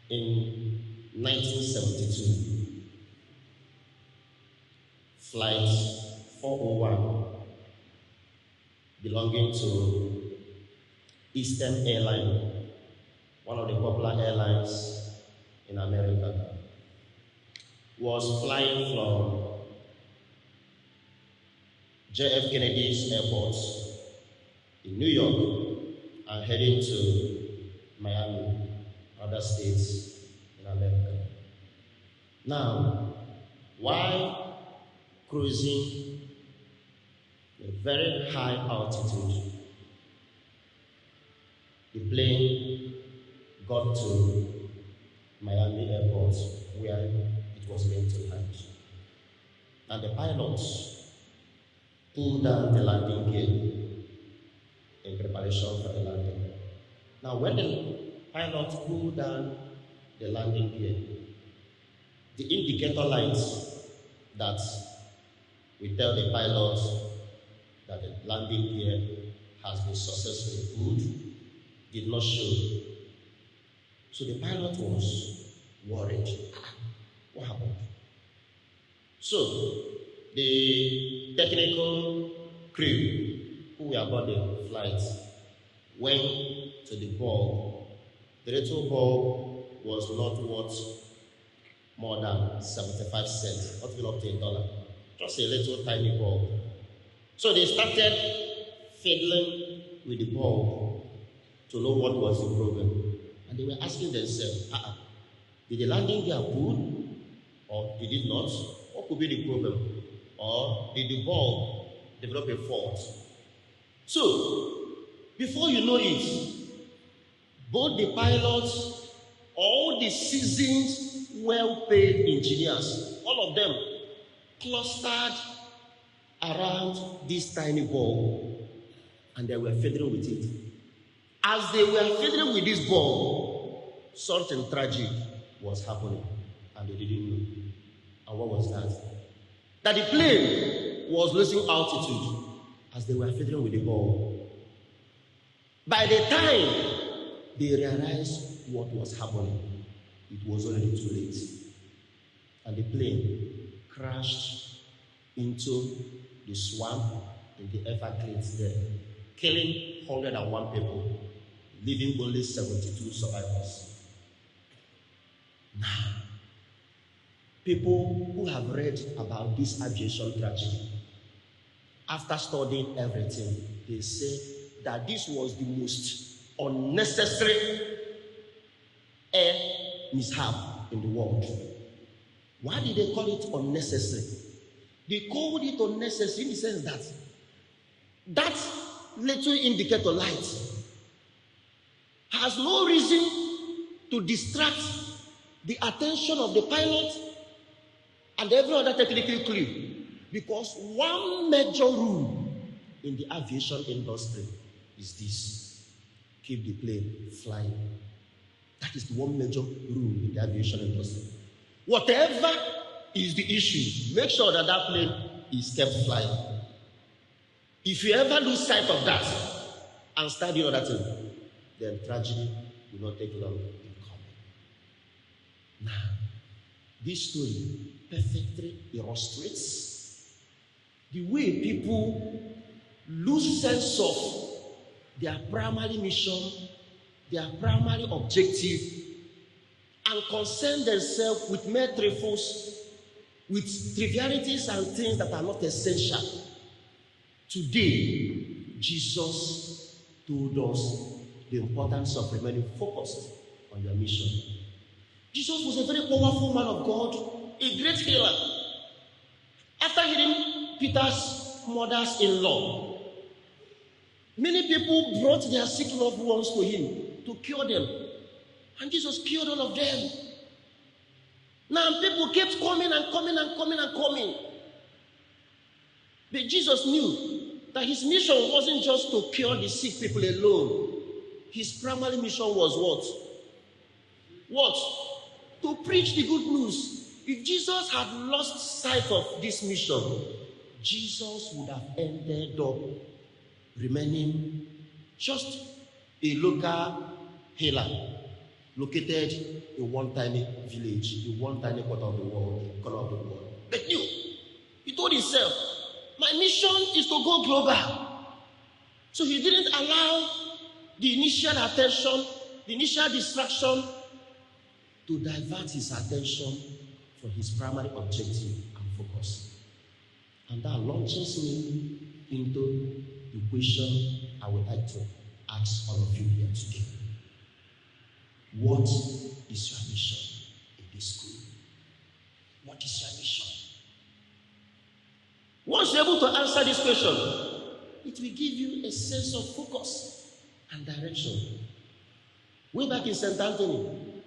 In 1972, Flight 401, belonging to Eastern Airline, one of the popular airlines in America, was flying from JF Kennedy's airport in New York and heading to Miami, other states in America. Now, while cruising at a very high altitude, the plane got to Miami Airport where it was meant to land. And the pilots pulled down the landing gear in preparation for the landing. Now, when the pilots pulled down the landing gear, the indicator lights that we tell the pilots that the landing gear has been successfully pulled did not show. So the pilot was worried. What happened? So the technical crew who were aboard the flight went to the bulb. The little bulb was not worth more than 75 cents, not even up to $1. Just a little tiny bulb. So they started fiddling with the bulb to know what was the problem. And they were asking themselves, did the landing gear pull or did it not? What could be the problem? Or did the bulb develop a fault? So, before you know it, both the pilots, all the seasoned, well-paid engineers, all of them clustered around this tiny bulb and they were fiddling with it. As they were fiddling with this bulb, something tragic was happening and they didn't know. And what was that? That the plane was losing altitude as they were fiddling with the bulb. By the time they realized what was happening, it was already too late. And the plane crashed into the swamp in the Everglades there, killing 101 people, leaving only 72 survivors. Now, people who have read about this aviation tragedy, after studying everything, they say that this was the most unnecessary air mishap in the world. Why did they call it unnecessary? They called it unnecessary in the sense that that little indicator light has no reason to distract the attention of the pilot and every other technical crew, because one major rule in the aviation industry is this: keep the plane flying. That is the one major rule in the aviation industry. Whatever is the issue, make sure that that plane is kept flying. If you ever lose sight of that and start doing other thing, then tragedy will not take long in coming. Now, this story perfectly illustrates the way people lose sense of their primary mission, their primary objective, and concern themselves with mere trifles, with trivialities and things that are not essential. Today, Jesus told us the importance of remaining focused on your mission. Jesus was a very powerful man of God, a great healer. After healing Peter's mother-in-law, many people brought their sick loved ones to him to cure them. And Jesus cured all of them. Now people kept coming and coming and coming and coming. But Jesus knew that his mission wasn't just to cure the sick people alone. His primary mission was what? What? To preach the good news. If Jesus had lost sight of this mission, Jesus would have ended up remaining just a local healer. located in one tiny village, in one tiny corner of the world. But he told himself, my mission is to go global. So he didn't allow the initial attention, the initial distraction to divert his attention from his primary objective and focus. And that launches me into the question I would like to ask all of you here today. What is your mission in this school? What is your mission? Once you're able to answer this question, it will give you a sense of focus and direction. Way back in St. Anthony,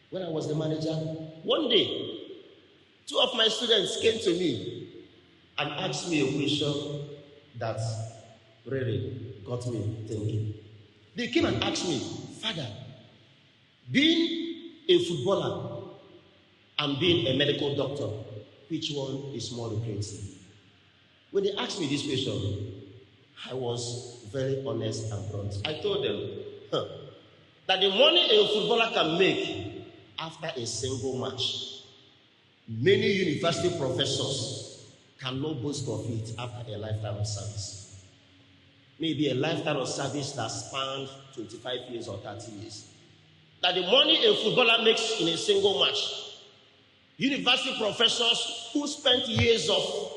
when I was the manager, one day, 2 of my students came to me and asked me a question that really got me thinking. They came and asked me, Father, being a footballer and being a medical doctor, which one is more lucrative? When they asked me this question, I was very honest and blunt. I told them that the money a footballer can make after a single match, many university professors cannot boast of it after a lifetime of service. Maybe a lifetime of service that spanned 25 years or 30 years. That the money a footballer makes in a single match, university professors who spent years of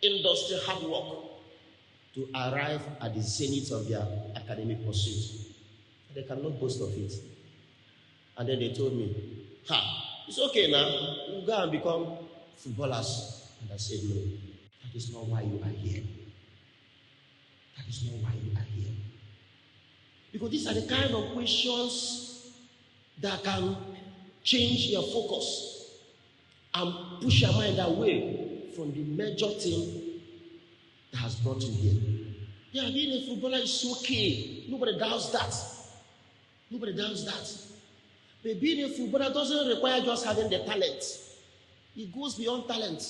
industry hard work to arrive at the zenith of their academic pursuit, they cannot boast of it. And then they told me, it's okay now, we'll go and become footballers. And I said, no, that is not why you are here. That is not why you are here. Because these are the kind of questions that can change your focus and push your mind away from the major thing that has brought you here. Yeah, being a footballer is okay. Nobody doubts that. Nobody doubts that. But being a footballer doesn't require just having the talent. It goes beyond talent.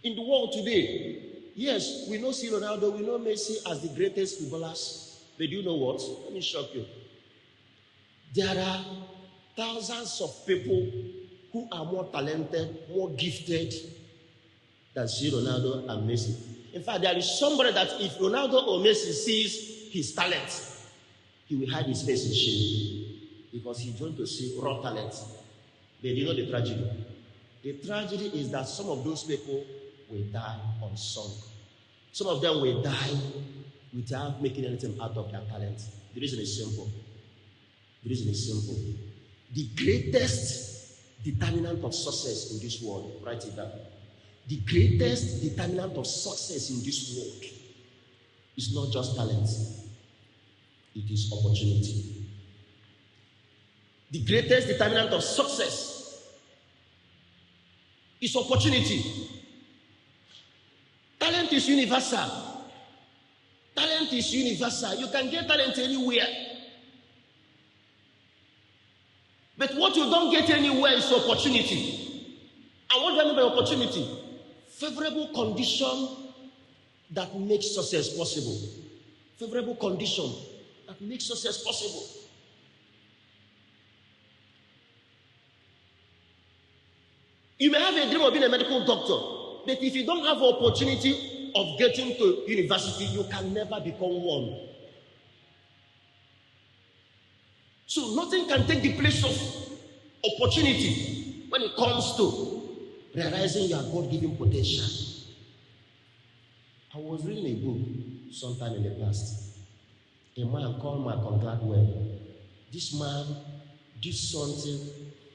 In the world today, yes, we know C. Ronaldo, we know Messi as the greatest footballers. But do you know what? Let me shock you. There are thousands of people who are more talented, more gifted than C. Ronaldo and Messi. In fact, there is somebody that if Ronaldo or Messi sees his talent, he will hide his face in shame because he's going to see raw talent. But you know the tragedy? The tragedy is that some of those people will die unsung. Some of them will die without making anything out of their talent. The reason is simple. The reason is simple. The greatest determinant of success in this world, write it down. The greatest determinant of success in this world is not just talent, it is opportunity. The greatest determinant of success is opportunity. Talent is universal. Talent is universal. You can get talent anywhere. But what you don't get anywhere is opportunity. And what do I mean by opportunity? Favorable condition that makes success possible. Favorable condition that makes success possible. You may have a dream of being a medical doctor, but if you don't have an opportunity of getting to university, you can never become one. So nothing can take the place of opportunity when it comes to realizing your God-given potential. I was reading a book sometime in the past. A man called Malcolm Gladwell. This man did something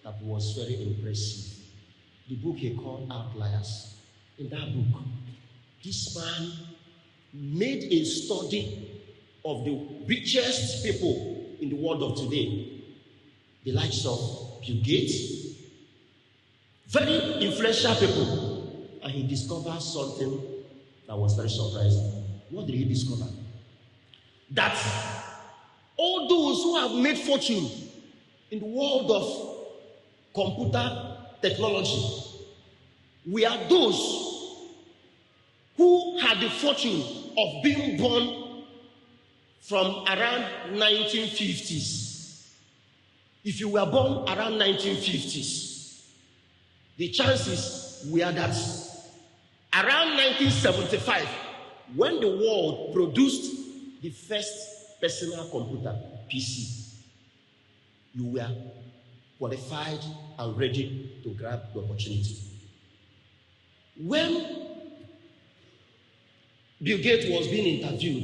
that was very impressive. The book he called Outliers. In that book, this man made a study of the richest people in the world of today. The likes of Bill Gates, very influential people. And he discovered something that was very surprising. What did he discover? That all those who have made fortune in the world of computer technology were those who had the fortune of being born from around 1950s. If you were born around 1950s, the chances were that around 1975, when the world produced the first personal computer, PC, you were qualified and ready to grab the opportunity. When Bill Gates was being interviewed,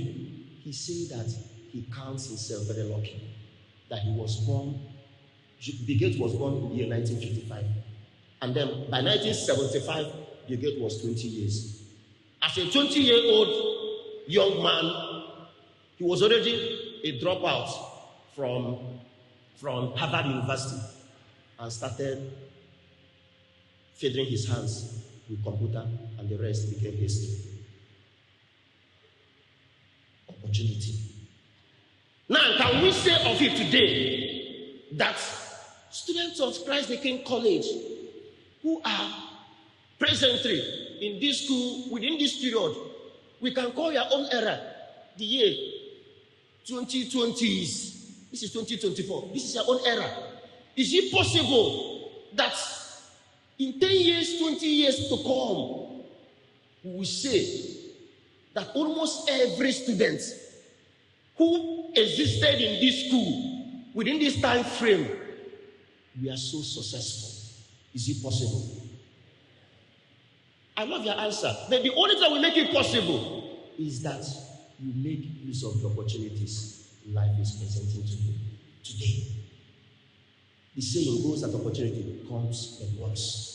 he said that he counts himself very lucky that he was born. Bill Gates was born in the year 1955. And then by 1975, Bill Gates was 20 years. As a 20-year-old young man, he was already a dropout from Harvard University and started feeding his hands with computer, and the rest became history. Opportunity. Now, can we say of it today that students of Christ the King College who are presently in this school within this period, we can call your own era the year 2020s. This is 2024. This is your own era. Is it possible that in 10 years, 20 years to come, we will say that almost every student who existed in this school within this time frame, we are so successful? Is it possible? I love your answer. But the only thing that will make it possible is that you make use of the opportunities life is presenting to you today. The saying goes that opportunity comes and works.